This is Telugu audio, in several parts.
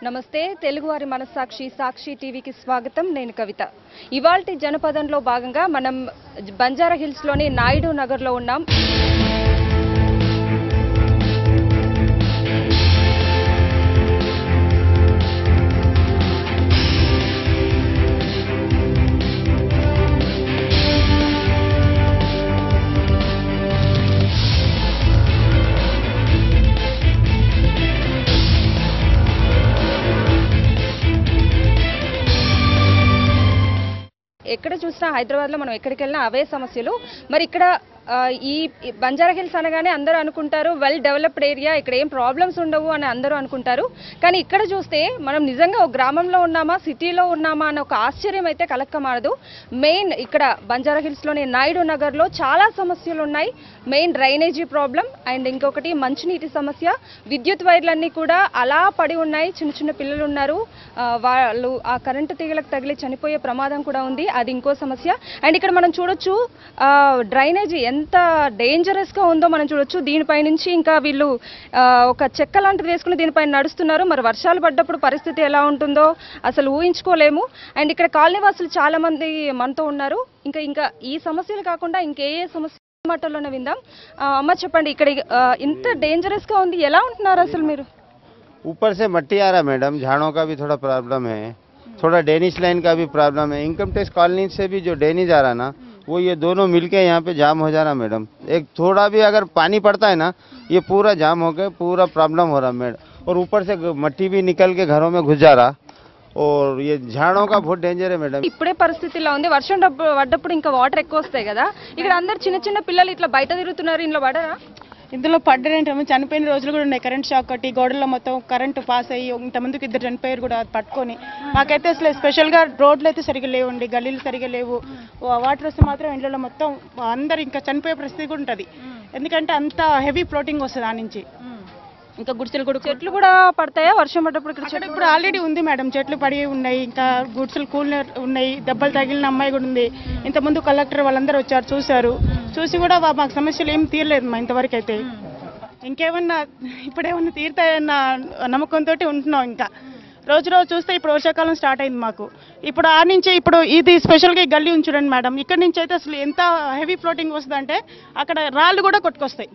నమస్తే తెలుగువారి మనస్సాక్షి సాక్షి టీవీకి స్వాగతం. నేను కవిత. ఇవాల్టి జనపదంలో భాగంగా మనం బంజారా హిల్స్ లోని నాయుడు నగర్ లో ఉన్నాం. ఎక్కడ చూసినా హైదరాబాద్లో మనం ఎక్కడికి వెళ్ళినా అవే సమస్యలు. మరి ఇక్కడ ఈ బంజారా హిల్స్ అనగానే అందరూ అనుకుంటారు వెల్ డెవలప్డ్ ఏరియా, ఇక్కడ ఏం ప్రాబ్లమ్స్ ఉండవు అని అందరూ అనుకుంటారు. కానీ ఇక్కడ చూస్తే మనం నిజంగా ఒక గ్రామంలో ఉన్నామా సిటీలో ఉన్నామా అన్న ఒక ఆశ్చర్యం అయితే కలక్కమాడదు. మెయిన్ ఇక్కడ బంజారా హిల్స్లోని నాయుడు నగర్లో చాలా సమస్యలు ఉన్నాయి. మెయిన్ డ్రైనేజీ ప్రాబ్లం అండ్ ఇంకొకటి మంచినీటి సమస్య. విద్యుత్ వైర్లన్నీ కూడా అలా పడి ఉన్నాయి. చిన్న చిన్న పిల్లలు ఉన్నారు, వాళ్ళు ఆ కరెంటు తీగలకు తగిలి చనిపోయే ప్రమాదం కూడా ఉంది. అది ఇంకో సమస్య. అండ్ ఇక్కడ మనం చూడొచ్చు డ్రైనేజీ ఎంత డేంజరస్ గా ఉందో మనం చూడొచ్చు. దీనిపై నుంచి ఇంకా వీళ్ళు ఒక చెక్క లాంటిది వేసుకుని దీనిపైన నడుస్తున్నారు. మరి వర్షాలు పడ్డప్పుడు పరిస్థితి ఎలా ఉంటుందో అసలు ఊహించుకోలేము. అండ్ ఇక్కడ కాలనీ వాసులు చాలా మంది మనతో ఉన్నారు. ఇంకా ఈ సమస్యలు కాకుండా ఇంకే సమస్య మాటల్లోనే విందాం. అమ్మ చెప్పండి, ఇక్కడ ఇంత డేంజరస్ గా ఉంది, ఎలా ఉంటున్నారు అసలు మీరు? ऊपर से मट्टी आ रहा है मैडम, झाड़ों का भी थोड़ा प्रॉब्लम है, थोड़ा डेनिश लाइन का भी प्रॉब्लम है। इनकम टैक्स कॉलोनी से भी जो डेनिज आ रहा है ना, वो ये दोनों मिलके यहाँ पे जाम हो जा रहा मैडम। एक थोड़ा भी अगर पानी पड़ता है ना, ये पूरा जाम होकर पूरा प्रॉब्लम हो रहा मैडम। और ऊपर से मट्टी भी निकल के घरों में घुस जा रहा और ये झाड़ों का बहुत डेंजर है मैडम। ఇప్పుడే పరిస్థితిలో ఉంది. వర్షం పడ్డప్పుడు ఇంకా వాటర్ ఎక్కువ వస్తాయి కదా. ఇక్కడ అందరు చిన్న చిన్న పిల్లలు ఇట్లా బయట తిరుగుతున్నారు. ఇంట్లో పడరా? ఇందులో పడ్డారంటే చనిపోయిన రోజులు కూడా ఉన్నాయి. కరెంట్ షాక్ కొట్టి గోడల్లో మొత్తం కరెంటు పాస్ అయ్యి ఇంతమందికి 2 చనిపోయారు కూడా పట్టుకొని. మాకైతే అసలు స్పెషల్గా రోడ్లు అయితే సరిగ్గా లేవండి, గల్లీలు సరిగ్గా లేవు. వాటర్ వస్తే మాత్రం ఇంట్లో మొత్తం అందరు ఇంకా చనిపోయే పరిస్థితి కూడా ఉంటుంది. ఎందుకంటే అంత హెవీ ఫ్లోటింగ్ వస్తుంది ఆ నుంచి. ఇంకా గుడిసెలు కూడా, చెట్లు కూడా పడతాయా వర్షం పడ్డప్పుడు? ఇక్కడ చెట్లు ఇప్పుడు ఆల్రెడీ ఉంది మేడం, చెట్లు పడి ఉన్నాయి, ఇంకా గుడిసెలు కూల్ ఉన్నాయి, దెబ్బలు తగిలిన అమ్మాయి కూడా ఉంది. ఇంతకుముందు కలెక్టర్ వాళ్ళందరూ వచ్చారు, చూసి కూడా మాకు సమస్యలు ఏం తీరలేదు మా ఇంతవరకు అయితే. ఇంకేమన్నా ఇప్పుడేమన్నా తీరుతాయన్న నమ్మకంతో ఉంటున్నాం. ఇంకా రోజు చూస్తే ఇప్పుడు వర్షాకాలం స్టార్ట్ అయింది మాకు. ఇప్పుడు ఆ నుంచి ఇప్పుడు ఇది స్పెషల్గా గల్లీ ఉంచుడండి మేడం. ఇక్కడ నుంచి అయితే అసలు ఎంత హెవీ ఫ్లోటింగ్ వస్తుందంటే అక్కడ రాళ్ళు కూడా కొట్టుకొస్తాయి.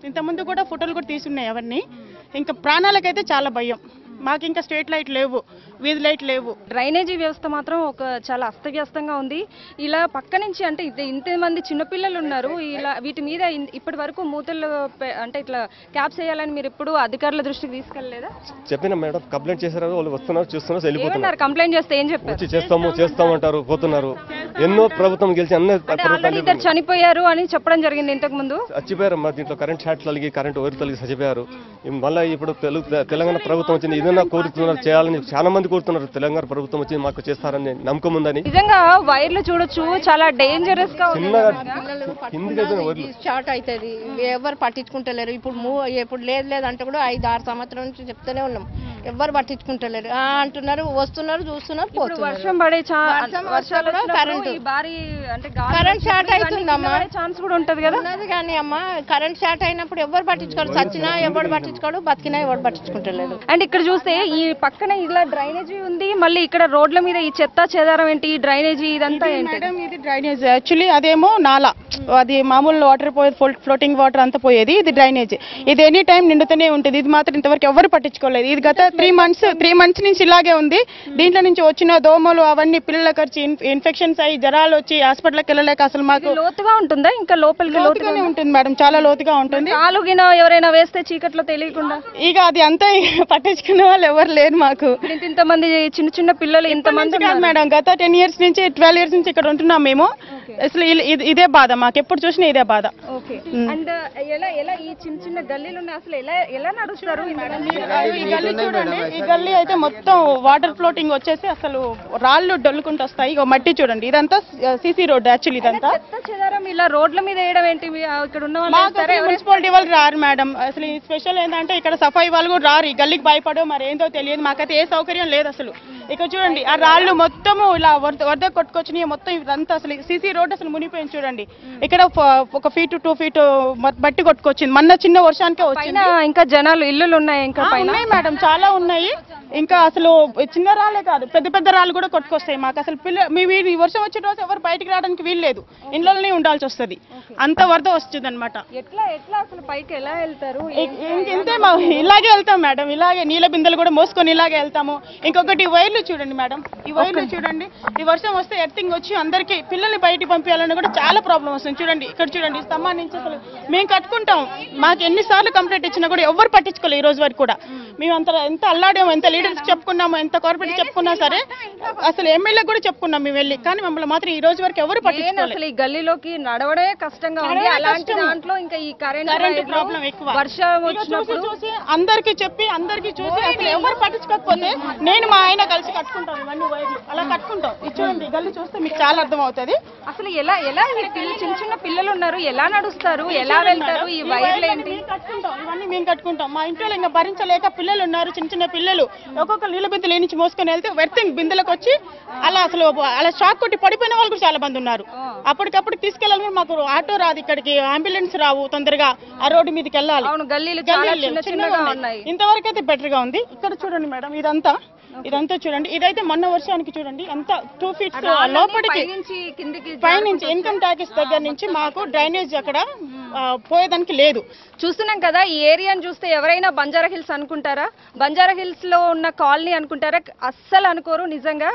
ఇంతకుముందు కూడా ఫోటోలు కూడా తీసున్నాయి అవన్నీ. ఇంకా ప్రాణాలకైతే చాలా భయం. మాకు ఇంకా స్ట్రీట్ లైట్ లేవు, వీధి లైట్ లేవు. డ్రైనేజీ వ్యవస్థ మాత్రం ఒక చాలా అస్తవ్యస్తంగా ఉంది. ఇలా పక్క నుంచి అంటే ఇంతమంది చిన్నపిల్లలు ఉన్నారు. ఇలా వీటి మీద ఇప్పటి వరకు మూతలు అంటే ఇట్లా క్యాప్స్ వేయాలని మీరు ఎప్పుడు అధికారుల దృష్టికి తీసుకెళ్లలేదా? చెప్పిన మేడం, కంప్లైంట్ చేశారు, వాళ్ళు వస్తున్నారు, చూస్తున్నారు, వెళ్ళిపోతున్నారు. కంప్లైంట్ చేస్తే ఏం చెప్పారు? చేస్తామంటారు, పోతున్నారు. ఎన్నో ప్రభుత్వం గెలిచి ఇద్దరు చనిపోయారు అని చెప్పడం జరిగింది ఇంతకు ముందు. చచ్చిపోయారు. దీంట్లో కరెంట్ షాట్ తలిగి కరెంట్ వైర్ తలిగి చచ్చిపోయారు. మళ్ళీ ఇప్పుడు తెలంగాణ ప్రభుత్వం వచ్చింది, ఏదైనా కోరుతున్నారు చేయాలని చాలా మంది కోరుతున్నారు. తెలంగాణ ప్రభుత్వం వచ్చి మాకు చేస్తారని నమ్మకం ఉందని. నిజంగా వైర్లు చూడొచ్చు, చాలా డేంజరస్ గా షార్ట్ అవుతుంది. ఎవరు పట్టించుకుంటలేరు. ఇప్పుడు లేదు అంటే కూడా 5-6 సంవత్సరాల నుంచి చెప్తూనే ఉన్నాం, ఎవరు పట్టించుకుంటలేరు. అంటున్నారు, వస్తున్నారు, చూస్తున్నారు, పోతున్నారు. వర్షం పడే కరెంట్ షార్ట్ అవుతుందమ్మా, ఛాన్స్ కూడా ఉంటది కదా. ఉన్నది కానీ అమ్మా, కరెంట్ షార్ట్ అయినప్పుడు ఎవరు పట్టించుకోరు. చచ్చినా ఎవరు పట్టించుకోడు, బతికినా ఎవరు పట్టించుకుంటలేరు. అండ్ ఇక్కడ చూస్తే ఈ పక్కన ఇలా డ్రైనేజీ ఉంది, మళ్ళీ ఇక్కడ రోడ్ల మీద ఈ చెత్త చెదారం ఏంటి, డ్రైనేజీ ఇదంతా ఏంటి? ఇది డ్రైనేజ్ యాక్చువల్లీ, అదేమో నాలా, అది మామూలు వాటర్ పోయేది, ఫ్లోటింగ్ వాటర్ అంతా పోయేది. ఇది డ్రైనేజ్. ఇది ఎనీ టైం నిండుతూనే ఉంటుంది. ఇది మాత్రం ఇంతవరకు ఎవరు పట్టించుకోలేదు. ఇది గత 3 మంత్స్ నుంచి ఇలాగే ఉంది. దీంట్లో నుంచి వచ్చిన దోమలు అవన్నీ పిల్లలకు వచ్చి ఇన్ఫెక్షన్స్ అయ్యి జ్వరాలు వచ్చి హాస్పిటల్కి వెళ్ళలేక అసలు మాకు. లోతుగా ఉంటుందా? ఇంకా లోపలికి లోతుగానే ఉంటుంది మేడం, చాలా లోతుగా ఉంటుంది. కాలుగిన ఎవరైనా వేస్తే చీకట్లో తెలియకుండా ఇక అది అంతా పట్టించుకునే వాళ్ళు ఎవరు లేరు మాకు. ఇంతమంది చిన్న చిన్న పిల్లలు ఇంతమంది కాదు మేడం, గత 10 years నుంచి 12 years నుంచి ఇక్కడ ఉంటున్నాం మేము. అసలు ఇదే బాధ మాకు, ఎప్పుడు చూసినా ఇదే బాధ. అండ్ ఎలా ఈ చిన్న చిన్న గల్లీలు ఉన్నాయి, అసలు ఎలా నడుస్తారు? ఈ గల్లీ చూడండి, ఈ గల్లీ అయితే మొత్తం వాటర్ ఫ్లోటింగ్ వచ్చేసి అసలు రాళ్ళు డొల్లుకుంటూ వస్తాయి. మట్టి చూడండి, ఇదంతా సిసి రోడ్ యాక్చువల్లీ. ఇదంతా ఇలా రోడ్ల మీద వేయడం ఏంటి? ఇక్కడ ఉన్న మున్సిపాలిటీ వాళ్ళు రారు మేడం. అసలు ఈ స్పెషల్ ఏంటంటే ఇక్కడ సఫాయి వాళ్ళు కూడా రారు. ఈ గల్లీకి భయపడో మరి ఏందో తెలియదు. మాకైతే ఏ సౌకర్యం లేదు అసలు. ఇక్కడ చూడండి, ఆ రాళ్ళు మొత్తము ఇలా వరద కొట్టుకొచ్చినాయి. మొత్తం ఇదంతా అసలు సిసి రోడ్ అసలు మునిపోయింది చూడండి. ఇక్కడ 1 feet 2 feet బట్టి కొట్టుకొచ్చింది. మొన్న చిన్న వర్షానికే వచ్చింది. ఇంకా జనాలు ఇల్లులు ఉన్నాయి, ఇంకా ఉన్నాయి మేడం, చాలా ఉన్నాయి. ఇంకా అసలు చిన్న రాళ్ళే కాదు పెద్ద పెద్ద రాళ్ళు కూడా కొట్టుకొస్తాయి మాకు. అసలు ఈ వర్షం వచ్చిన రోజు ఎవరు బయటికి రావడానికి వీలు లేదు, ఇంట్లోనే ఉండాల్సి వస్తుంది, అంత వరద వస్తుంది అనమాట. ఎట్లా అసలు పైకి ఎలా వెళ్తారు? ఇంతే ఇలాగే వెళ్తాం మేడం, ఇలాగే నీళ్ళ బిందెలు కూడా మోసుకొని ఇలాగే వెళ్తాము. ఇంకొకటి వైర్లు చూడండి మేడం, ఈ వైర్లు చూడండి, ఈ వర్షం వస్తే ఎర్తింగ్ వచ్చి అందరికి పిల్లల్ని బయటికి పంపించాలని కూడా చాలా ప్రాబ్లం వస్తుంది. చూడండి ఇక్కడ చూడండి, స్తంభాన్ని నుంచి అసలు మేము కట్టుకుంటాం, మాకు ఎన్నిసార్లు కంప్లైంట్ ఇచ్చినా కూడా ఎవరు పట్టించుకోలేదు. ఈ రోజు వరకు కూడా మేము ఎంత అల్లాడాము, ఎంత లీడర్స్ చెప్పుకున్నాము, ఎంత కార్పొరేట్ చెప్పుకున్నా సరే, అసలు ఎమ్మెల్యే కూడా చెప్పుకున్నాం మేము వెళ్ళి, కానీ మమ్మల్ని మాత్రం ఈ రోజు వరకు ఎవరు పట్టించుకోలేదు. అసలు ఈ గల్లీలోకి నడవడమే కష్టంగా ఉంది, అలాంటి దాంట్లో ఇంకా ఈ కరెంట్ ప్రాబ్లం ఎక్కువ. వర్షం వచ్చినప్పుడు చూసి అందరికి చెప్పి అందరికి చూసి అసలు ఎవరు పట్టించుకోకపోతే నేను మా ఆయన కలిసి కట్టుకుంటాం ఇవన్నీ వైర్లు, అలా కట్టుకుంటాం. ఇది చూడండి గల్లీ చూస్తే మీకు చాలా అర్థం అవుతుంది. అసలు ఎలా చిన్న చిన్న పిల్లలు ఉన్నారు, ఎలా నడుస్తారు, ఎలా వెళ్తారు? ఈ వైర్లు ఏంటి? ఇవన్నీ మేము కట్టుకుంటాం. మా ఇంట్లో ఇంకా భరించలేక పిల్లలు ఉన్నారు, చిన్న చిన్న పిల్లలు, ఒక్కొక్క నీళ్ళ బిందెలు నుంచి మోసుకొని వెళ్తే వెర్తింగ్ బిందెలకు వచ్చి అలా షాక్ కొట్టి పడిపోయిన వాళ్ళు కూడా చాలా మంది ఉన్నారు. అప్పటికప్పుడు తీసుకెళ్ళాలి, మాకు ఆటో రాదు, ఇక్కడికి అంబులెన్స్ రావు తొందరగా, ఆ రోడ్డు మీదకి వెళ్ళాలి. గల్లీలు చాలా చిన్నగా ఉన్నాయి. ఇంతవరకు అయితే బెటర్ గా ఉంది. ఇక్కడ చూడండి మేడం, ఇదంతా చూడండి, ఇదైతే మొన్న వర్షానికి చూడండి ఎంత 2 feet లోపలికి పైనుంచి ఇన్కమ్ ట్యాక్స్ దగ్గర నుంచి మాకు డ్రైనేజ్ అక్కడ పోయేదానికి లేదు. చూస్తున్నాం కదా, ఈ ఏరియాని చూస్తే ఎవరైనా బంజారా హిల్స్ అనుకుంటారా? బంజారా హిల్స్ లో ఉన్న కాలనీ అనుకుంటారా? అస్సలు అనుకోరు. నిజంగా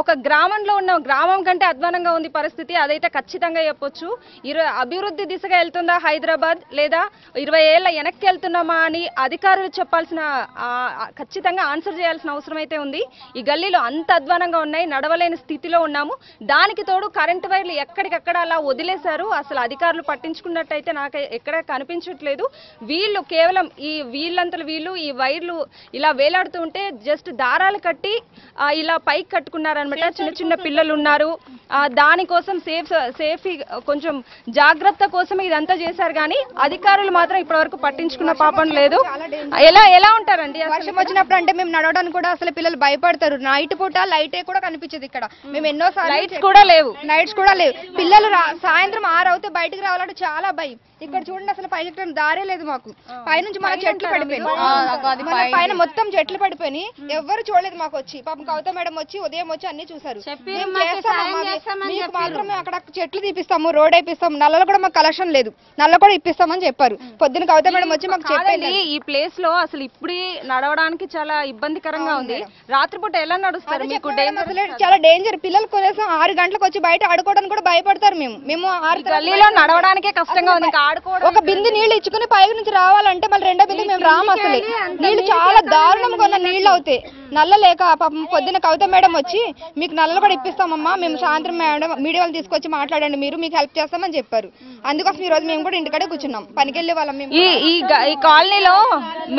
ఒక గ్రామంలో ఉన్న గ్రామం కంటే అధ్వానంగా ఉంది పరిస్థితి, అదైతే ఖచ్చితంగా చెప్పొచ్చు. అభివృద్ధి దిశగా వెళ్తుందా హైదరాబాద్, లేదా 20 ఏళ్ల వెనక్కి వెళ్తున్నామా అని అధికారులు చెప్పాల్సిన, ఖచ్చితంగా ఆన్సర్ చేయాల్సిన అవసరం అయితే ఉంది. ఈ గల్లీలో అంత అధ్వానంగా ఉన్నాయి, నడవలేని స్థితిలో ఉన్నాము. దానికి తోడు కరెంటు వైర్లు ఎక్కడికక్కడ అలా వదిలేశారు. అసలు అధికారులు పట్టించుకున్నట్టయితే నాకు ఎక్కడ కనిపించట్లేదు. వీళ్ళు కేవలం వీళ్ళంతలు వీళ్ళు ఈ వైర్లు ఇలా వేలాడుతూ ఉంటే జస్ట్ దారాలు కట్టి ఇలా పైకి కట్టుకున్నారనమాట. చిన్న చిన్న పిల్లలు ఉన్నారు, దానికోసం సేఫ్ కొంచెం జాగ్రత్త కోసం ఇదంతా చేశారు, కానీ అధికారులు మాత్రం ఇప్పటివరకు పట్టించుకున్న పాపం లేదు. ఎలా ఉంటారండి వర్షం వచ్చినప్పుడు? అంటే మేము నడవడానికి కూడా అసలు పిల్లలు భయపడతారు. నైట్ పూట లైట్ కూడా కనిపించదు ఇక్కడ. మేము ఎన్నోసార్లు నైట్స్ కూడా లేవు. పిల్లలు సాయంత్రం 6 అవుతే బయటకు రావాలంటే చాలా భయం. ఇక్కడ చూడండి అసలు పైకి దారే లేదు మాకు. పైనుంచి మన చెట్లు పడిపోయినాయి, పైన మొత్తం చెట్లు పడిపోయి ఎవరు చూడలేదు మాకు వచ్చి. పాపం కవిత మేడం వచ్చి ఉదయం వచ్చి అన్ని చూసారు. మాత్రం మేము అక్కడ చెట్లు తీపిస్తాము, రోడ్ అయిపిస్తాము, నల్లలు కూడా మాకు కలెక్షన్ లేదు, నల్ల కూడా ఇప్పిస్తామని చెప్పారు. పొద్దున కవిత మేడం వచ్చి మాకు చెప్పండి. ఈ ప్లేస్ లో అసలు ఇప్పుడు నడవడానికి చాలా ఇబ్బందికరంగా ఉంది. రాత్రిపూట ఎలా నడుస్తారు? మీకు చాలా డేంజర్. పిల్లల కోసం 6 గంటలకు వచ్చి బయట ఆడుకోవడానికి కూడా భయపడతారు. మేము 6 గల్లీలో నడవడానికే కష్టంగా ఉంది. ఒక బిందె నీళ్లు ఇచ్చుకుని పైకి నుంచి రావాలంటే మళ్ళీ 2వ బిందె మేము రాము. అసలు నీళ్లు చాలా దారుణంగా ఉన్న నీళ్లు అవుతాయి, నల్ల లేక. పాపం పొద్దున కవిత మేడం వచ్చి మీకు నల్ల కూడా ఇప్పిస్తామమ్మా, మేము సాయంత్రం మేడం మీడియా వాళ్ళు తీసుకొచ్చి మాట్లాడండి, మీకు హెల్ప్ చేస్తామని చెప్పారు. అందుకోసం ఈ రోజు మేము కూడా ఇంటికాడే కూర్చున్నాం, పనికి వెళ్ళే వాళ్ళం. ఈ కాలనీలో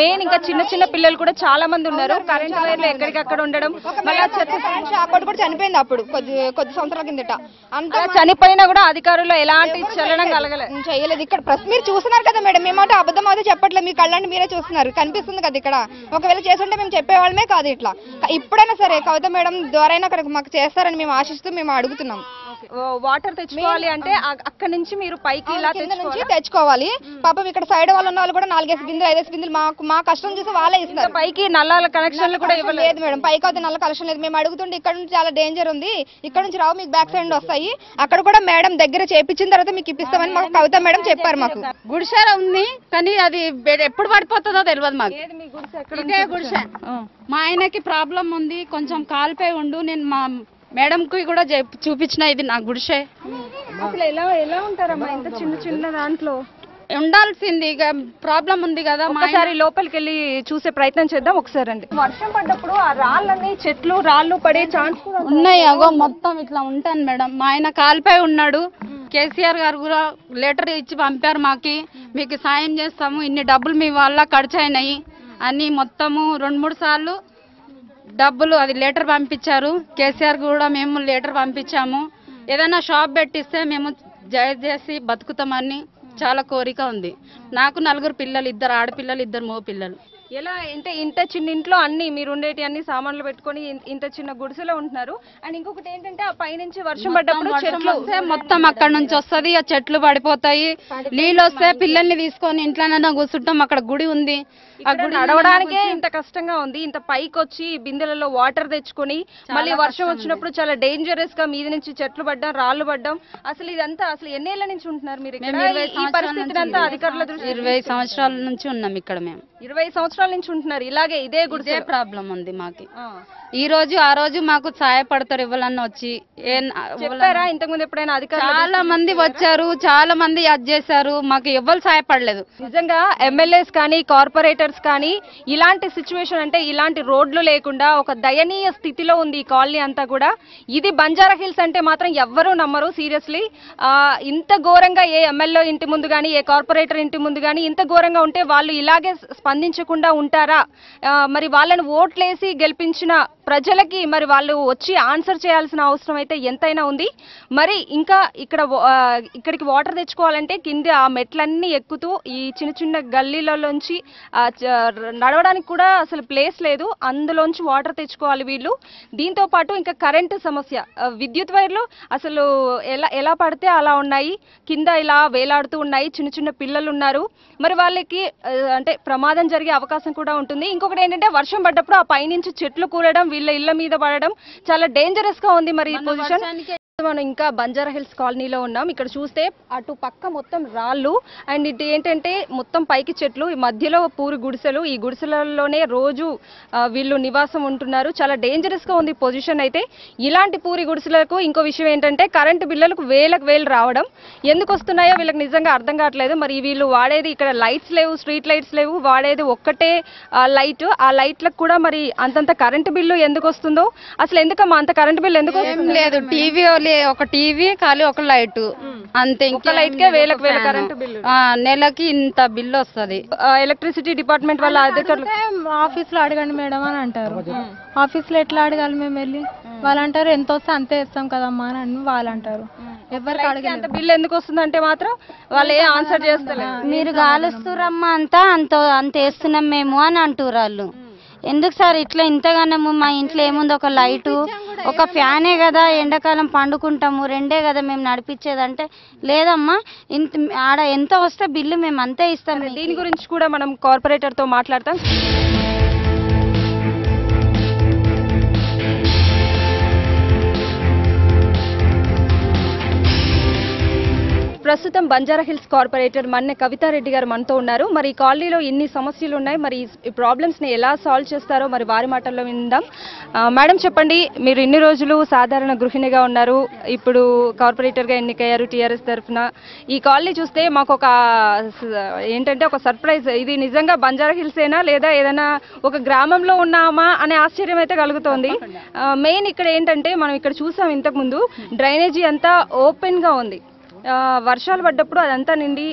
మెయిన్ ఇంకా చిన్న చిన్న పిల్లలు కూడా చాలా మంది ఉన్నారు. కరెంట్ వైర్లు ఎక్కడికక్కడ ఉండడం, షాక్ కూడా చనిపోయింది అప్పుడు కొద్ది సంవత్సరాల కిందట. అంత చనిపోయినా కూడా అధికారులు ఎలాంటి చలనం చేయలేదు. ఇక్కడ ప్రశ్న మీరు చూస్తున్నారు కదా మేడం, మేమంటే అబద్ధం అయితే చెప్పట్లేదు, మీ కళ్ళని మీరే చూస్తున్నారు, కనిపిస్తుంది కదా ఇక్కడ. ఒకవేళ చేస్తుంటే మేము చెప్పేవాళ్ళమే కాదు. ఇట్లా ఇప్పుడైనా సరే కవిత మేడం ద్వారా అక్కడ మాకు చేస్తారని మేము ఆశిస్తూ మేము అడుగుతున్నాం. వాటర్ తెచ్చుకోవాలి అంటే అక్కడ నుంచి మీరు పైకి ఇలా తెచ్చుకోవాలి. పాపం ఇక్కడ సైడ్ వాళ్ళు ఉన్న వాళ్ళు కూడా 4 బిందులు 5 బిందులు మా కష్టం చూసి వాళ్ళే ఇస్తారు. పైకి నల్లాల కనెక్షన్లు కూడా ఇవ్వలేదు మేడం, పైకి అయితే నల్ల కనెక్షన్ లేదు. మేము అడుగుతుంటే ఇక్కడ నుంచి చాలా డేంజర్ ఉంది, ఇక్కడ నుంచి రావు, మీకు బ్యాక్ సైడ్ వస్తాయి. అక్కడ కూడా మేడం దగ్గర చేపించిన తర్వాత మీకు ఇప్పిస్తామని మాకు కవిత మేడం చెప్పారు. మాకు గుడిసె ఉంది, కానీ అది ఎప్పుడు పడిపోతుందో తెలియదు మాకు. ఇదే గుడిసె. మా ఆయనకి ప్రాబ్లం ఉంది, కొంచెం కాలిపోయి ఉండు. నేను మా మేడం కి కూడా చూపించిన, ఇది నా గుడిసె. అసలు ఎలా ఉంటారమ్మా ఇంత చిన్న దాంట్లో? ఉండాల్సింది, ఇక ప్రాబ్లం ఉంది కదా. ఒకసారి లోపలికి వెళ్ళి చూసే ప్రయత్నం చేద్దాం ఒకసారి అండి. వర్షం పడ్డప్పుడు ఆ రాళ్ళని రాళ్ళు పడే ఛాన్స్ ఉన్నాయి. అగో మొత్తం ఇట్లా ఉంటాను మేడం. మా ఆయన కాలిపోయి ఉన్నాడు. కేసీఆర్ గారు కూడా లెటర్ ఇచ్చి పంపారు మాకి, మీకు సాయం చేస్తాము, ఇన్ని డబ్బులు మీ వల్ల ఖర్చు అయినాయి అని మొత్తము 2-3 సార్లు డబ్బులు అది లెటర్ పంపించారు. కేసీఆర్ కూడా మేము లెటర్ పంపించాము. ఏదైనా షాప్ పెట్టిస్తే మేము చేసి బతుకుతామని చాలా కోరిక ఉంది. నాకు 4 పిల్లలు, 2 ఆడపిల్లలు 2 మగ పిల్లలు. ఎలా అంటే ఇంత చిన్న ఇంట్లో అన్ని మీరు ఉండేటి అన్ని సామాన్లు పెట్టుకొని ఇంత చిన్న గుడిసెలో ఉంటున్నారు. అండ్ ఇంకొకటి ఏంటంటే ఆ పైనుంచి వర్షం పడ్డప్పుడు చెట్లు మొత్తం అక్కడ నుంచి వస్తది, ఆ చెట్లు పడిపోతాయి. నీళ్ళు వస్తే పిల్లల్ని తీసుకొని ఇంట్లోనే కూర్చుంటాం. అక్కడ గుడి ఉంది, ఆ గుడి నడవడానికే ఇంత కష్టంగా ఉంది. ఇంత పైకి వచ్చి బిందెలలో వాటర్ తెచ్చుకొని మళ్ళీ వర్షం వచ్చినప్పుడు చాలా డేంజరస్ గా మీద నుంచి చెట్లు పడ్డం, రాళ్ళు పడ్డం. అసలు ఇదంతా అసలు ఎన్నేళ్ల నుంచి ఉంటున్నారు మీరు ఇక్కడ? ఈ పరిస్థితిని అంతా అధికారుల దృష్టి 20 సంవత్సరాల నుంచి ఉన్నాం ఇక్కడ. మేము 20 సంవత్సరాల నుంచి ఉంటున్నారు ఇలాగే ఇదే గుడిసే ప్రాబ్లం ఉంది మాకి. ఈ రోజు ఆ రోజు మాకు సహాయపడతారు ఇవ్వాలన్నా వచ్చి. చెప్పారా ఇంతకుముందు ఎప్పుడైనా అధికారులు? చాలా మంది వచ్చారు, చాలా మంది అది చేశారు, మాకు ఎవ్వరు సహాయపడలేదు. నిజంగా ఎమ్మెల్యేస్ కానీ కార్పొరేటర్స్ కానీ ఇలాంటి సిచ్యువేషన్ అంటే ఇలాంటి రోడ్లు లేకుండా ఒక దయనీయ స్థితిలో ఉంది ఈ కాలనీ అంతా కూడా. ఇది బంజారా హిల్స్ అంటే మాత్రం ఎవ్వరూ నమ్మరు సీరియస్లీ. ఇంత ఘోరంగా ఏ ఎమ్మెల్యే ఇంటి ముందు కానీ ఏ కార్పొరేటర్ ఇంటి ముందు కానీ ఇంత ఘోరంగా ఉంటే వాళ్ళు ఇలాగే స్పందించకుండా ఉంటారా? మరి వాళ్ళని ఓట్లేసి గెలిపించిన ప్రజలకి మరి వాళ్ళు వచ్చి ఆన్సర్ చేయాల్సిన అవసరం అయితే ఎంతైనా ఉంది. మరి ఇంకా ఇక్కడికి వాటర్ తెచ్చుకోవాలంటే కింద ఆ మెట్లన్నీ ఎక్కుతూ ఈ చిన్న చిన్న గల్లీలలోంచి నడవడానికి కూడా అసలు ప్లేస్ లేదు, అందులోంచి వాటర్ తెచ్చుకోవాలి వీళ్ళు. దీంతో పాటు ఇంకా కరెంటు సమస్య, విద్యుత్ వైర్లు అసలు ఎలా పడితే అలా ఉన్నాయి, కింద ఇలా వేలాడుతూ ఉన్నాయి. చిన్న చిన్న పిల్లలు ఉన్నారు, మరి వాళ్ళకి అంటే ప్రమాదం జరిగే అవకాశం కూడా ఉంటుంది. ఇంకొకటి ఏంటంటే వర్షం పడ్డప్పుడు ఆ పైనుంచి చెట్లు కూలడం, వీళ్ళ ఇళ్ల మీద పడడం చాలా డేంజరస్ గా ఉంది మరి ఈ పొజిషన్. మనం ఇంకా బంజారా హిల్స్ కాలనీలో ఉన్నాం. ఇక్కడ చూస్తే అటు పక్క మొత్తం రాళ్ళు అండ్ ఇది ఏంటంటే మొత్తం పైకి చెట్లు, ఈ మధ్యలో పూరి గుడిసెలు. ఈ గుడిసెలలోనే రోజు వీళ్ళు నివాసం ఉంటున్నారు. చాలా డేంజరస్ గా ఉంది పొజిషన్ అయితే. ఇలాంటి పూరి గుడిసెలకు ఇంకో విషయం ఏంటంటే కరెంటు బిల్లులకు వేలు రావడం. ఎందుకు వస్తున్నాయో వీళ్ళకి నిజంగా అర్థం కావట్లేదు. మరి వీళ్ళు వాడేది ఇక్కడ లైట్స్ లేవు, స్ట్రీట్ లైట్స్ లేవు, వాడేది ఒక్కటే లైట్. ఆ లైట్లకు కూడా మరి అంతంత కరెంటు బిల్లు ఎందుకు వస్తుందో, అసలు ఎందుకమ్మా అంత కరెంటు బిల్లు ఎందుకు వస్తుంది? లేదు, టీవీ ఒక టీవీ ఖాళీ ఒక లైట్ అంతే. ఇంకా లైట్ కే వేల కరెంటు బిల్లు, నెలకి ఇంత బిల్లు వస్తుంది. ఎలక్ట్రిసిటీ డిపార్ట్మెంట్ వాళ్ళ అధికారులు ఆఫీస్ లో అడగండి మేడం అని అంటారు. ఆఫీస్ లో ఎట్లా అడగాలి మేము వెళ్ళి? వాళ్ళు అంటారు ఎంత వస్తే అంతే ఇస్తాం కదమ్మా అని వాళ్ళు అంటారు. ఎవరికి అడగండి అంత బిల్లు ఎందుకు వస్తుందంటే మాత్రం వాళ్ళు ఏ ఆన్సర్ చేస్తారు. మీరు గాలుస్తురమ్మా అంత వేస్తున్నాం మేము అని అంటారు వాళ్ళు. ఎందుకు సార్ ఇట్లా ఇంతగానము? మా ఇంట్లో ఏముంది, ఒక లైటు ఒక ఫ్యానే కదా, ఎండాకాలం పండుకుంటాము, రెండే కదా మేము నడిపించేదంటే లేదమ్మా ఆడ ఎంత వస్తే బిల్లు మేము అంతే ఇస్తాం. దీని గురించి కూడా మనం కార్పొరేటర్ తో మాట్లాడతాం. ప్రస్తుతం బంజారా హిల్స్ కార్పొరేటర్ మన్నె కవితారెడ్డి గారు మనతో ఉన్నారు. మరి ఈ కాలనీలో ఇన్ని సమస్యలు ఉన్నాయి, మరి ఈ ప్రాబ్లమ్స్ ని ఎలా సాల్వ్ చేస్తారో మరి వారి మాటల్లో విందాం. మేడం చెప్పండి, మీరు ఇన్ని రోజులు సాధారణ గృహిణిగా ఉన్నారు, ఇప్పుడు కార్పొరేటర్ గా ఎన్నికయ్యారు టీఆర్ఎస్ తరఫున. ఈ కాలనీ చూస్తే మాకు ఒక ఏంటంటే ఒక సర్ప్రైజ్, ఇది నిజంగా బంజారా హిల్సేనా లేదా ఏదైనా ఒక గ్రామంలో ఉన్నామా అనే ఆశ్చర్యం అయితే కలుగుతోంది. మెయిన్ ఇక్కడ ఏంటంటే మనం ఇక్కడ చూసాం ఇంతకు ముందు డ్రైనేజీ అంతా ఓపెన్ గా ఉంది. వర్షాలు పడ్డప్పుడు అదంతా నిండి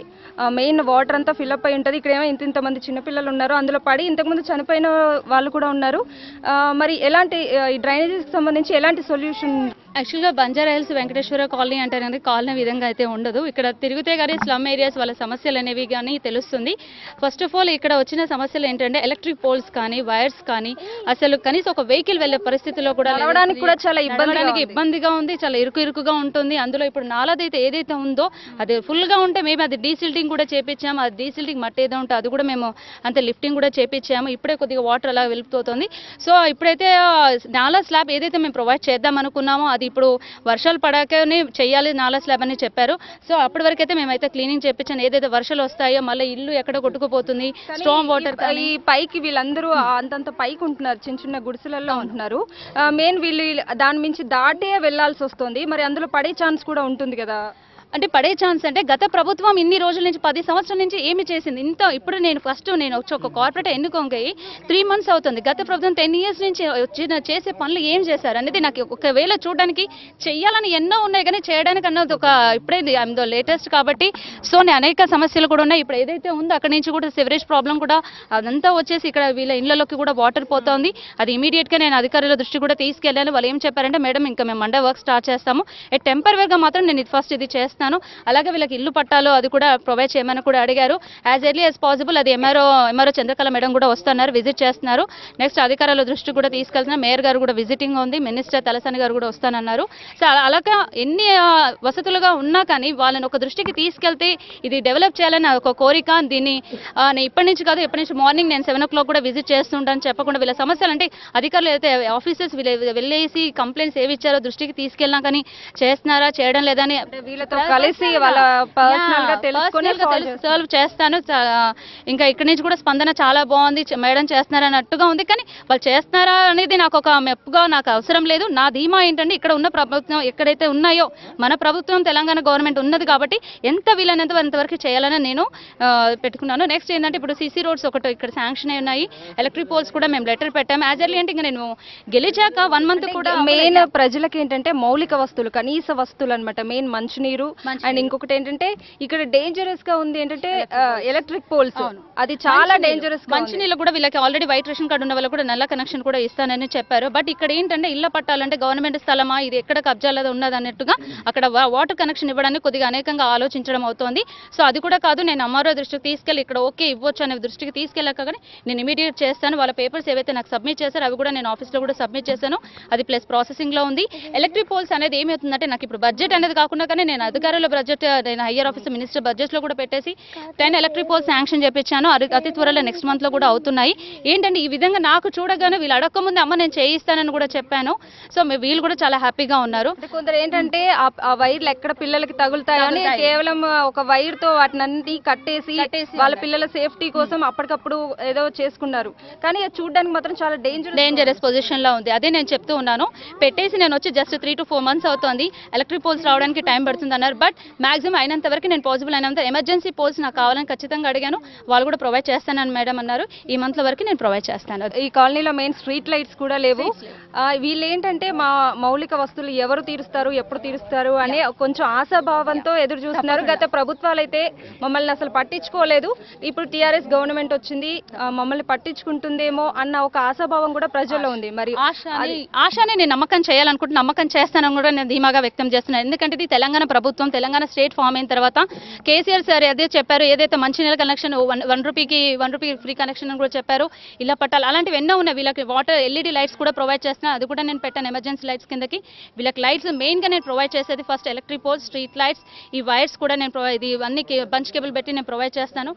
మెయిన్ వాటర్ అంతా ఫిల్అప్ అయి ఉంటుంది. ఇక్కడ ఏమో ఇంతమంది చిన్నపిల్లలు ఉన్నారు, అందులో పడి ఇంతకుముందు చనిపోయిన వాళ్ళు కూడా ఉన్నారు. మరి ఎలాంటి ఈ డ్రైనేజీకి సంబంధించి ఎలాంటి సొల్యూషన్? యాక్చువల్గా బంజారా హిల్స్ వెంకటేశ్వర కాలనీ అంటే కాలనీ విధంగా అయితే ఉండదు. ఇక్కడ తిరిగితే కానీ స్లమ్ ఏరియాస్ వాళ్ళ సమస్యలు అనేవి కానీ తెలుస్తుంది. ఫస్ట్ ఆఫ్ ఆల్ ఇక్కడ వచ్చిన సమస్యలు ఏంటంటే ఎలక్ట్రిక్ పోల్స్ కానీ వైర్స్ కానీ అసలు కనీసం ఒక వెహికల్ వెళ్ళే పరిస్థితిలో కూడా కూడా చాలా ఇబ్బందిగా ఉంది, చాలా ఇరుకుగా ఉంటుంది. అందులో ఇప్పుడు నాలాది అయితే ఏదైతే ఉందో అది ఫుల్గా ఉంటే మేము అది డీసిల్టింగ్ కూడా చేపించాము. అది డీసిల్టింగ్ మట్టి ఏదో ఉంటే అది కూడా మేము అంత లిఫ్టింగ్ కూడా చేపించాము. ఇప్పుడే కొద్దిగా వాటర్ అలా వెళ్ళిపోతుంది. సో ఇప్పుడైతే నాలా స్లాబ్ ఏదైతే మేము ప్రొవైడ్ చేద్దాం అనుకున్నామో అది ఇప్పుడు వర్షాలు పడాకనే చెయ్యాలి నాలా స్లాబ్ అని చెప్పారు. సో అప్పటి వరకు అయితే మేమైతే క్లీనింగ్ చేపించాను. ఏదైతే వర్షాలు వస్తాయో మళ్ళీ ఇల్లు ఎక్కడ కొట్టుకుపోతుంది, స్ట్రాంగ్ వాటర్. ఈ పైకి వీళ్ళందరూ అంతంత పైకి ఉంటున్నారు, చిన్న చిన్న గుడిసెలలో ఉంటున్నారు. మెయిన్ వీళ్ళు దాని మించి దాటే వెళ్లాల్సి వస్తుంది. మరి అందులో పడే ఛాన్స్ కూడా ఉంటుంది కదా? అంటే పడే ఛాన్స్ అంటే గత ప్రభుత్వం ఇన్ని రోజుల నుంచి 10 సంవత్సరాల నుంచి ఏమి చేసింది? ఇప్పుడు నేను వచ్చి ఒక కార్పొరేటర్ ఎన్నుకోండి 3 months అవుతుంది. గత ప్రభుత్వం 10 years నుంచి చేసే పనులు ఏం చేశారు అనేది నాకు ఒకవేళ చూడడానికి చెయ్యాలని ఎన్నో ఉన్నాయి కానీ చేయడానికి అన్నది ఒక ఇప్పుడే లేటెస్ట్ కాబట్టి. సో నేను అనేక సమస్యలు కూడా ఉన్నాయి. ఇప్పుడు ఏదైతే ఉందో అక్కడ నుంచి కూడా సివరేజ్ ప్రాబ్లం కూడా అదంతా వచ్చేసి ఇక్కడ వీళ్ళ ఇళ్లలోకి కూడా వాటర్ పోతుంది. అది ఇమీడియట్గా నేను అధికారుల దృష్టి కూడా తీసుకెళ్ళాను. వాళ్ళు ఏం చెప్పారంటే మేడం ఇంకా మేము మండే వర్క్ స్టార్ట్ చేస్తాము, టెంపరీగా మాత్రం నేను ఫస్ట్ ఇది చేస్తాను చేస్తాను. అలాగే వీళ్ళకి ఇల్లు పట్టాలో అది కూడా ప్రొవైడ్ చేయమని కూడా అడిగారు. యాజ్ ఎర్లీ యాజ్ పాసిబుల్ అది ఎంఆర్ఓ చంద్రకళ మేడం కూడా వస్తున్నారు, విజిట్ చేస్తున్నారు. నెక్స్ట్ అధికారుల దృష్టి కూడా తీసుకెళ్తున్నారు. మేయర్ గారు కూడా విజిటింగ్ ఉంది, మినిస్టర్ తలసాని గారు కూడా వస్తానన్నారు. సో అలాగా ఎన్ని వసతులుగా ఉన్నా కానీ వాళ్ళని ఒక దృష్టికి తీసుకెళ్తే ఇది డెవలప్ చేయాలని ఒక కోరిక. దీన్ని నేను ఇప్పటి నుంచి కాదు, ఎప్పటి నుంచి మార్నింగ్ నేను 7 o'clock కూడా విజిట్ చేస్తుంటాను. చెప్పకుండా వీళ్ళ సమస్యలు అంటే అధికారులు అయితే ఆఫీసర్స్ వెళ్ళేసి కంప్లైంట్స్ ఏవి ఇచ్చారో దృష్టికి తీసుకెళ్ళినా కానీ చేస్తున్నారా చేయడం లేదని వీళ్ళతో కలిసి వాళ్ళ పర్సనల్ గా తెలుసుకొని సాల్వ్ చేస్తాను. ఇంకా ఇక్కడి నుంచి కూడా స్పందన చాలా బాగుంది, మేడం చేస్తున్నారా అన్నట్టుగా ఉంది. కానీ వాళ్ళు చేస్తున్నారా అనేది నాకు ఒక మెప్పుగా నాకు అవసరం లేదు. నా ధీమా ఏంటంటే ఇక్కడ ఉన్న ప్రభుత్వం ఎక్కడైతే ఉన్నాయో మన ప్రభుత్వం తెలంగాణ గవర్నమెంట్ ఉన్నది కాబట్టి ఎంత వీలైనంత అంతవరకు చేయాలని నేను పెట్టుకున్నాను. నెక్స్ట్ ఏంటంటే ఇప్పుడు సీసీ రోడ్స్ ఒకటి ఇక్కడ శాంక్షన్ అయి ఉన్నాయి, ఎలక్ట్రిక్ పోల్స్ కూడా మేము లెటర్ పెట్టాము. యాజ్ ఎర్లీ అంటే ఇంకా నేను గెలిచాక 1 month కూడా మెయిన్ ప్రజలకి ఏంటంటే మౌలిక వస్తువులు, కనీస వస్తువులు అనమాట. మెయిన్ మంచినీరు అండ్ ఇంకొకటి ఏంటంటే ఇక్కడ డేంజరస్ గా ఉంది ఏంటంటే ఎలక్ట్రిక్ పోల్స్, అది చాలా డేంజరస్. మంచినీళ్ళు కూడా వీళ్ళకి ఆల్రెడీ వైట్ రేషన్ కార్డు ఉన్న వాళ్ళు కూడా నల్ల కనెక్షన్ కూడా ఇస్తానని చెప్పారు. బట్ ఇక్కడ ఏంటంటే ఇళ్ల పట్టాలంటే గవర్నమెంట్ స్థలమా, ఇది ఎక్కడ కబ్జాలో ఉన్నది అన్నట్టుగా అక్కడ వాటర్ కనెక్షన్ ఇవ్వడానికి కొద్దిగా అనేకంగా ఆలోచించడం అవుతోంది. సో అది కూడా కాదు, నేను ఎంఆర్ఓ దృష్టికి తీసుకెళ్ళి ఇక్కడ ఓకే ఇవ్వచ్చు అనే దృష్టికి తీసుకెళ్ళాక కానీ నేను ఇమీడియట్ చేస్తాను. వాళ్ళ పేపర్స్ ఏవైతే నాకు సబ్మిట్ చేశారో అవి కూడా నేను ఆఫీస్లో కూడా సబ్మిట్ చేశాను. అది ప్లస్ ప్రాసెసింగ్ లో ఉంది. ఎలక్ట్రిక్ పోల్స్ అనేది ఏమవుతుందంటే నాకు ఇప్పుడు బడ్జెట్ అనేది కాకుండా కానీ నేను అధికారుల బడ్జెట్, నేను హయ్యర్ ఆఫీసర్ మినిస్టర్ బడ్జెట్ లో కూడా పెట్టేసి 10 ఎలక్ట్రిక్ పోల్స్ శాంక్షన్ చేపించాను. అతి త్వరలో నెక్స్ట్ మంత్ లో కూడా అవుతున్నాయి. ఏంటంటే ఈ విధంగా నాకు చూడగానే వీళ్ళు అడగక ముందు అమ్మ నేను చేయిస్తానని కూడా చెప్పాను. సో వీళ్ళు కూడా చాలా హ్యాపీగా ఉన్నారు. కొందరు ఏంటంటే ఆ వైర్లు ఎక్కడ పిల్లలకి తగులుతాయని కేవలం ఒక వైర్ తో వాటిని కట్టేసి వాళ్ళ పిల్లల సేఫ్టీ కోసం అప్పటికప్పుడు ఏదో చేసుకున్నారు. కానీ చూడడానికి మాత్రం చాలా డేంజరస్ పొజిషన్ లో ఉంది. అదే నేను చెప్తూ ఉన్నాను. పెట్టేసి నేను వచ్చి జస్ట్ 3 to 4 months అవుతుంది. ఎలక్ట్రిక్ పోల్స్ రావడానికి టైం పడుతుంది అన్నారు. బట్ మాక్సిమం అయినంత వరకు నేను పాసిబుల్ అయినంత ఎమర్జెన్సీ పోల్స్ నాకు కావాలని ఖచ్చితంగా అడిగాను. వాళ్ళు కూడా ప్రొవైడ్ చేస్తానని మేడం అన్నారు. ఈ మంత్ వరకు నేను ప్రొవైడ్ చేస్తాను. ఈ కాలనీలో మెయిన్ స్ట్రీట్ లైట్స్ కూడా లేవు. వీళ్ళు ఏంటంటే మా మౌలిక వస్తువులు ఎవరు తీరుస్తారు, ఎప్పుడు తీరుస్తారు అనే కొంచెం ఆశాభావంతో ఎదురు చూస్తున్నారు. గత ప్రభుత్వాలు అయితే మమ్మల్ని అసలు పట్టించుకోలేదు. ఇప్పుడు టీఆర్ఎస్ గవర్నమెంట్ వచ్చింది, మమ్మల్ని పట్టించుకుంటుందేమో అన్న ఒక ఆశాభావం కూడా ప్రజల్లో ఉంది. మరి ఆశని నేను నమ్మకం చేయాలనుకుంటున్నా, నమ్మకం చేస్తానని కూడా నేను ధీమాగా వ్యక్తం చేస్తున్నాను. ఎందుకంటే ఇది తెలంగాణ ప్రభుత్వం, తెలంగాణ స్టేట్ ఫామ్ అయిన తర్వాత కేసీఆర్ సార్ అదే చెప్పారు, ఏదైతే మంచినీళ్ళ కనెక్షన్ 1 రూపీ ఫ్రీ కనెక్షన్ అని కూడా చెప్పారు, ఇళ్ళ పట్టాలు అలాంటివి ఎన్నో ఉన్నాయి. వీళ్ళకి వాటర్ ఎల్ఈడి లైట్స్ కూడా ప్రొవైడ్ చేస్తున్నా, అది కూడా నేను పెట్టాను ఎమర్జెన్సీ లైట్స్ కిందకి. వీళ్ళకి లైట్స్ మెయిన్ గా నేను ప్రొవైడ్ చేసేది first electric poles, street lights, ఈ వైర్స్ కూడా నేను ఇవన్నీ బంచ్ కేబుల్ పెట్టి నేను ప్రొవైడ్ చేస్తాను.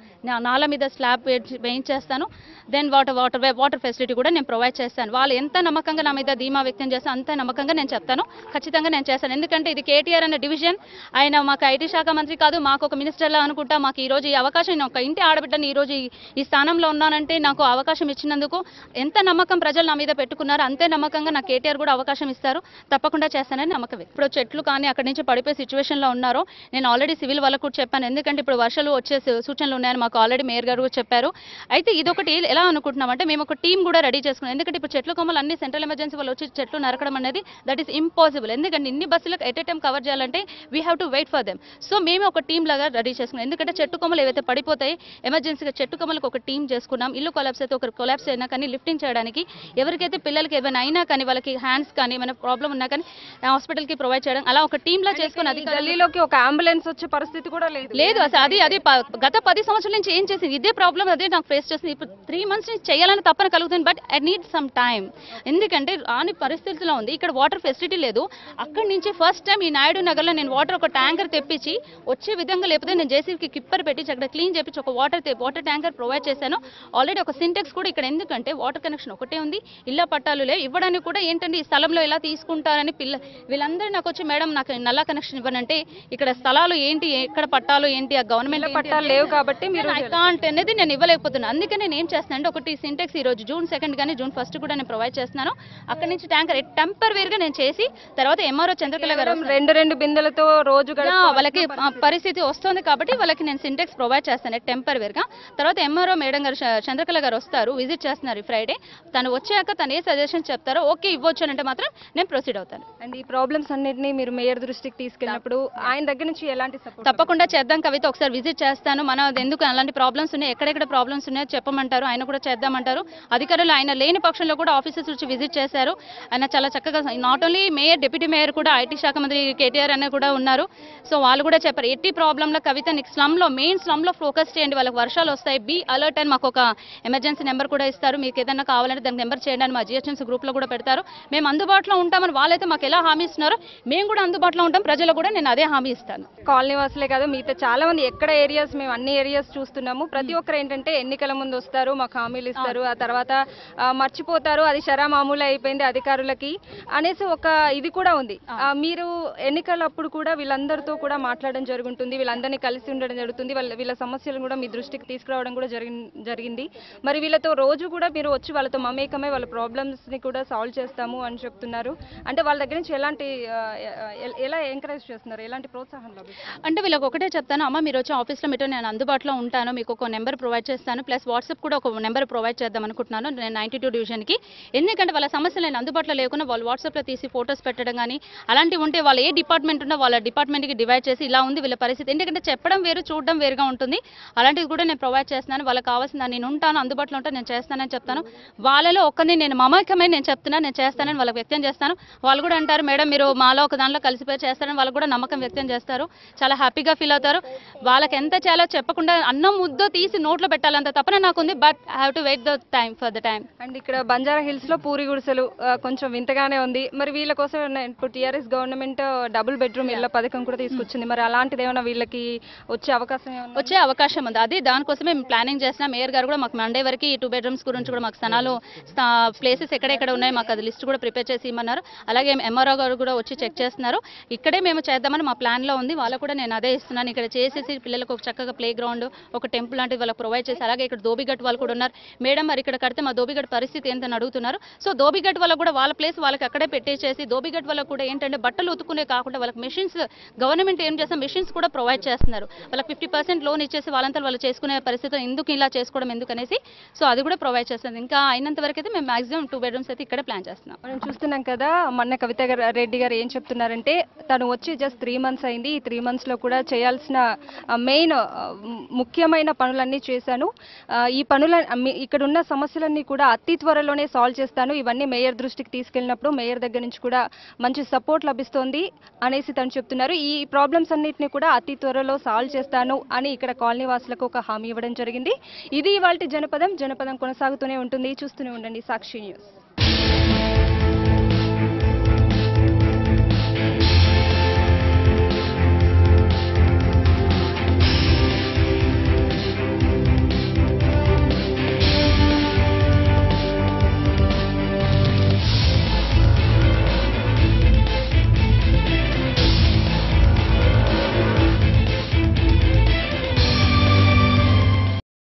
నాల మీద స్లాబ్ వేయించేస్తాను. దెన్ వాటర్ ఫెసిలిటీ కూడా నేను ప్రొవైడ్ చేస్తాను. వాళ్ళు ఎంత నమ్మకంగా నా మీద ధీమా వ్యక్తం చేస్తాను అంత నమ్మకంగా నేను చెప్తాను, ఖచ్చితంగా నేను చేస్తాను. ఎందుకంటే ఇది కేటీఆర్ అనే డివిజన్, ఆయన మాకు ఐటీ శాఖ మంత్రి కాదు, మాకు ఒక మినిస్టర్లా అనుకుంటా. మాకు ఈ రోజు ఈ అవకాశం, నేను ఒక ఇంటి ఆడబిడ్డని ఈ రోజు ఈ స్థానంలో ఉన్నానంటే నాకు అవకాశం ఇచ్చినందుకు ఎంత నమ్మకం ప్రజలు నా మీద పెట్టుకున్నారో అంతే నమ్మకంగా నాకు కేటీఆర్ కూడా అవకాశం ఇస్తారు. తప్పకుండా చేస్తానని నమ్మకం. ఇప్పుడు చెట్లు కానీ అక్కడి నుంచి పడిపోయే సిచ్యువేషన్లో ఉన్నారో నేను ఆల్రెడీ సివిల్ వాళ్ళకు కూడా చెప్పాను. ఎందుకంటే ఇప్పుడు వర్షాలు వచ్చే సూచనలు ఉన్నాయని మాకు ఆల్రెడీ మేయర్ గారు కూడా చెప్పారు. అయితే ఇదొకటి ఎలా అనుకుంటున్నామంటే మేము ఒక టీం కూడా రెడీ చేసుకున్నాం. ఎందుకంటే ఇప్పుడు చెట్లు కొమ్మలు అన్ని సెంట్రల్ ఎమర్జెన్సీ వాళ్ళు వచ్చి చెట్లు నరకడం అనేది దట్ ఈస్ ఇంపాసిబుల్. ఎందుకంటే ఇన్ని బస్సులకు ఎట్ ఎ టైం కవర్ చేయాలంటే we have to wait for them. So మేము ఒక టీం లాగా రెడీ చేసుకున్నాం. ఎందుకంటే చెట్టు కొమ్మలు ఏవైతే పడిపోతాయి ఎమర్జెన్సీగా చెట్టు కొమ్మలకు ఒక టీం చేసుకున్నాం. ఇల్లు కొలాప్స్ అయితే ఒకరు కొలాప్స్ అయినా కానీ లిఫ్టింగ్ చేయడానికి, ఎవరికైతే పిల్లలకి ఏమైనా అయినా కానీ వాళ్ళకి హ్యాండ్స్ కానీ ఏమైనా ప్రాబ్లం ఉన్నా కానీ హాస్పిటల్కి ప్రొవైడ్ చేయడం, అలా ఒక టీమ్ లా చేసుకుని అది గల్లీలోకి ఒక అంబులెన్స్ వచ్చే పరిస్థితి కూడా లేదు. అసలు అది గత 10 సంవత్సరాల నుంచి ఏం చేసింది ఇదే ప్రాబ్లం, అదే నాకు ఫేస్ చేసింది. ఇప్పుడు 3 months నుంచి చేయాలని తప్పన కలుగుతుంది. But I need some time. ఎందుకంటే రాని పరిస్థితిలో ఉంది. ఇక్కడ వాటర్ ఫెసిలిటీ లేదు. అక్కడి నుంచి ఫస్ట్ టైం ఈ నాయుడు నగర్లో నేను వాటర్ ఒక ట్యాంకర్ తెప్పించి వచ్చే విధంగా, లేకపోతే నేను జేసీబీకి కిప్పర్ పెట్టి అక్కడ క్లీన్ చేపించి ఒక వాటర్ ట్యాంకర్ ప్రొవైడ్ చేశాను. ఆల్రెడీ ఒక సింటెక్స్ కూడా ఇక్కడ, ఎందుకంటే వాటర్ కనెక్షన్ ఒకటే ఉంది, ఇళ్ళ పట్టాలు లేవు. ఇవ్వడానికి కూడా ఏంటంటే ఈ స్థలంలో ఎలా తీసుకుంటారని వీళ్ళందరూ నాకు వచ్చి మేడం నాకు నల్ల కనెక్షన్ ఇవ్వనంటే ఇక్కడ స్థలాలు ఏంటి, ఎక్కడ పట్టాలు ఏంటి, ఆ గవర్నమెంట్ పట్టాలు లేవు కాబట్టి మీరు అనేది నేను ఇవ్వలేకపోతున్నాను. అందుకే నేను ఏం చేస్తానంటే ఒకటి సింటెక్స్ ఈ రోజు June 2 కానీ June 1 కూడా నేను ప్రొవైడ్ చేస్తున్నాను. అక్కడి నుంచి ట్యాంకర్ టెంపరరీగా నేను చేసి తర్వాత ఎంఆర్ఓ చంద్రకళ గారు 2 బిందెలతో రోజు వాళ్ళకి పరిస్థితి వస్తుంది కాబట్టి వాళ్ళకి నేను సింటెక్స్ ప్రొవైడ్ చేస్తాను టెంపరరీగా. తర్వాత ఎంఆర్ఓ మేడం గారు చంద్రకళ గారు వస్తారు, విజిట్ చేస్తున్నారు ఫ్రైడే. తను వచ్చాక తను ఏ సజెషన్ చెప్తారో ఓకే ఇవ్వచ్చు అంటే మాత్రం నేను ప్రొసీడ్ అవుతాను. అండ్ ఈ ప్రాబ్లమ్స్ అన్నిటిని మీరు మేయర్ దృష్టికి తీసుకెళ్ళినప్పుడు ఆయన దగ్గర నుంచి ఎలాంటి సపోర్ట్? తప్పకుండా చేద్దాం కవిత, ఒకసారి విజిట్ చేస్తాను. మన ఎందుకు అలాంటి ప్రాబ్లమ్స్ ఉన్నాయి, ఎక్కడెక్కడ ప్రాబ్లమ్స్ ఉన్నాయో చెప్పమంటారు, ఆయన కూడా చేద్దామంటారు. అధికారులు ఆయన లేని పక్షంలో కూడా ఆఫీసర్స్ వచ్చి విజిట్ చేశారు. ఆయన చాలా చక్కగా, not only mayor, deputy mayor కూడా ఐటీ శాఖ మంత్రి కేటీఆర్ అనే కూడా ఉన్నారు. సో వాళ్ళు కూడా చెప్పారు ఎట్టి ప్రాబ్లంలో కవిత నీకు స్లమ్లో మెయిన్ స్లమ్లో ఫోకస్ చేయండి, వాళ్ళకి వర్షాలు వస్తాయి, బీ అలర్ట్ అని మాకు ఒక ఎమర్జెన్సీ నెంబర్ కూడా ఇస్తారు, మీకు ఏదైనా కావాలంటే దానికి నెంబర్ చేయండి అని మా జిహెచ్ఎంసీ గ్రూప్లో కూడా పెడతారు. మేము అందుబాటులో ఉంటామని వాళ్ళైతే మాకు ఎలా హామీ ఇస్తున్నారో మేము కూడా అందుబాటులో ఉంటాం, ప్రజలకు కూడా నేను అదే హామీ ఇస్తాను. కాలనీ వాసులే కాదు మిగతా చాలా మంది ఎక్కడ ఏరియాస్ మేము అన్ని ఏరియాస్ చూస్తున్నాము, ప్రతి ఒక్కరు ఏంటంటే ఎన్నికల ముందు వస్తారు, మాకు హామీలు ఇస్తారు, ఆ తర్వాత మర్చిపోతారు, అది షరా మామూలు అయిపోయింది అధికారులకి అనేసి ఒక ఇది కూడా ఉంది. మీరు ఎన్నికలప్పుడు కూడా వీళ్ళందరితో కూడా మాట్లాడడం జరుగుతుంది, వీళ్ళందరినీ కలిసి ఉండడం జరుగుతుంది, వీళ్ళ సమస్యలను కూడా మీ దృష్టికి తీసుకురావడం కూడా జరిగింది. మరి వీళ్ళతో రోజు కూడా మీరు వచ్చి వాళ్ళతో మమేకమై వాళ్ళ ప్రాబ్లమ్స్ ని కూడా సాల్వ్ చేస్తాము అని చెప్తున్నారు. అంటే వాళ్ళ దగ్గర నుంచి ఎలా ఎంకరేజ్ చేస్తున్నారు, ఎలాంటి ప్రోత్సాహం లభిస్తుంది? అంటే వీళ్ళకి ఒకటే చెప్తాను, అమ్మ మీరు వచ్చి ఆఫీస్లో మీతో నేను అందుబాటులో ఉంటాను, మీకు ఒక నెంబర్ ప్రొవైడ్ చేస్తాను, ప్లస్ వాట్సాప్ కూడా ఒక నెంబర్ ప్రొవైడ్ చేద్దాం అనుకుంటున్నాను నేను 92 డివిజన్కి. ఎందుకంటే వాళ్ళ సమస్యలు నేను అందుబాటులో లేకుండా వాళ్ళు వాట్సాప్లో తీసి ఫొటోస్ పెట్టడం కానీ అలాంటివి ఉంటే వాళ్ళు ఏ డిపార్ట్మెంట్ ఉన్నా వాళ్ళ డిపార్ట్మెంట్కి డివైడ్ చేసి ఇలా ఉంది వీళ్ళ పరిస్థితి, ఎందుకంటే చెప్పడం వేరు చూడడం వేరుగా ఉంటుంది, అలాంటివి కూడా నేను ప్రొవైడ్ చేస్తున్నాను. వాళ్ళకి కావాల్సిన నేను ఉంటాను, అందుబాటులో ఉంటాను, నేను చేస్తానని చెప్తాను. వాళ్ళలో ఒక్కరిని నేను మమేకమై నేను చెప్తున్నాను, నేను చేస్తానని వాళ్ళకి వ్యక్తం చేస్తాను. వాళ్ళు కూడా అంటారు మేడం మీరు మాలో ఒక దానిలో కలిసిపోయి చేస్తారని వాళ్ళకు కూడా నమ్మకం వ్యక్తం చేస్తారు, చాలా హ్యాపీగా ఫీల్ అవుతారు. వాళ్ళకి ఎంత చేయాలో చెప్పకుండా అన్నం ముద్దో తీసి నోట్లో పెట్టాలంత తప్పన నాకుంది, but I have to wait the time for the time. And ఇక్కడ బంజారా హిల్స్ లో పూరి గుడిసెలు కొంచెం వింతగానే ఉంది, మరి వీళ్ళ కోసం ఇప్పుడు టీఆర్ఎస్ గవర్నమెంట్ డబుల్ బెడ్రూమ్ ఇళ్ల పథకం కూడా తీసుకొచ్చింది, మరి అలాంటిది ఏమైనా వీళ్ళకి వచ్చే అవకాశం ఉంది. అది దానికోసమే మేము ప్లానింగ్ చేసిన మేయర్ గారు కూడా మాకు మండే వరకు ఈ 2 bedrooms గురించి కూడా మాకు స్థానాలు ప్లేసెస్ ఎక్కడెక్కడ ఉన్నాయి మాకు అది లిస్ట్ కూడా ప్రిపేర్ చేసి ఇమ్మన్నారు. అలాగే ఎంఆర్ఓ గారు కూడా వచ్చి చెక్ చేస్తున్నారు. ఇక్కడే మేము చేద్దామని మా ప్లాన్లో ఉంది, వాళ్ళకు కూడా నేను అదే ఇస్తున్నాను. ఇక్కడ చేసేసి పిల్లలకు ఒక చక్కగా ప్లే గ్రౌండ్ ఒక టెంపుల్ లాంటిది వాళ్ళకి ప్రొవైడ్ చేసి, అలాగే ఇక్కడ దోబిగట్ వాళ్ళు కూడా ఉన్నారు, మేడం మరి ఇక్కడ కడితే మా దోబిగట్ పరిస్థితి ఏంటని అడుగుతున్నారు. సో దోబిగట్ వాళ్ళకు కూడా వాళ్ళ ప్లేస్ వాళ్ళకి అక్కడే పెట్టేసేసి దోబిగట్ వాళ్ళకు కూడా ఏంటంటే బట్టలు ఉతుకునే కాకుండా వాళ్ళకి మెషిన్స్ గవర్నమెంట్ ఏం చేస్తాం మెషిన్స్ కూడా ప్రొవైడ్ చేస్తున్నారు, వాళ్ళకి 50% లోన్ ఇచ్చేసి వాళ్ళంతా వాళ్ళు చేసుకునే పరిస్థితి ఎందుకు ఇలా చేసుకోవడం ఎందుకనేసి సో అది కూడా ప్రొవైడ్ చేస్తుంది. ఇంకా అయినంత వరకు అయితే మేము మాక్సిమం 2 bedrooms అయితే ఇక్కడే ప్లాన్ చేస్తున్నాం. మనం చూస్తున్నాం కదా మొన్న కవిత రెడ్డి గారు ఏం చెప్తున్నారంటే తను వచ్చి జస్ట్ 3 months అయింది, ఈ 3 months లో కూడా చేయాల్సిన మెయిన్ ముఖ్యమైన పనులన్నీ చేశాను, ఈ పనుల ఇక్కడ ఉన్న సమస్యలన్నీ కూడా అతి త్వరలోనే సాల్వ్ చేస్తాను, ఇవన్నీ మేయర్ దృష్టికి తీసుకెళ్ళినప్పుడు మేయర్ దగ్గర నుంచి కూడా మంచి సపోర్ట్ లభిస్తోంది అనేసి తను చెప్తున్నారు. ఈ ప్రాబ్లమ్స్ అన్నిటిని కూడా అతి త్వరలో సాల్వ్ చేస్తాను అని ఇక్కడ కాలనీ వాసులకు ఒక హామీ ఇవ్వడం జరిగింది. ఇది ఇవాల్టి జనపదం కొనసాగుతూనే ఉంటుంది, చూస్తూనే ఉండండి సాక్షి న్యూస్.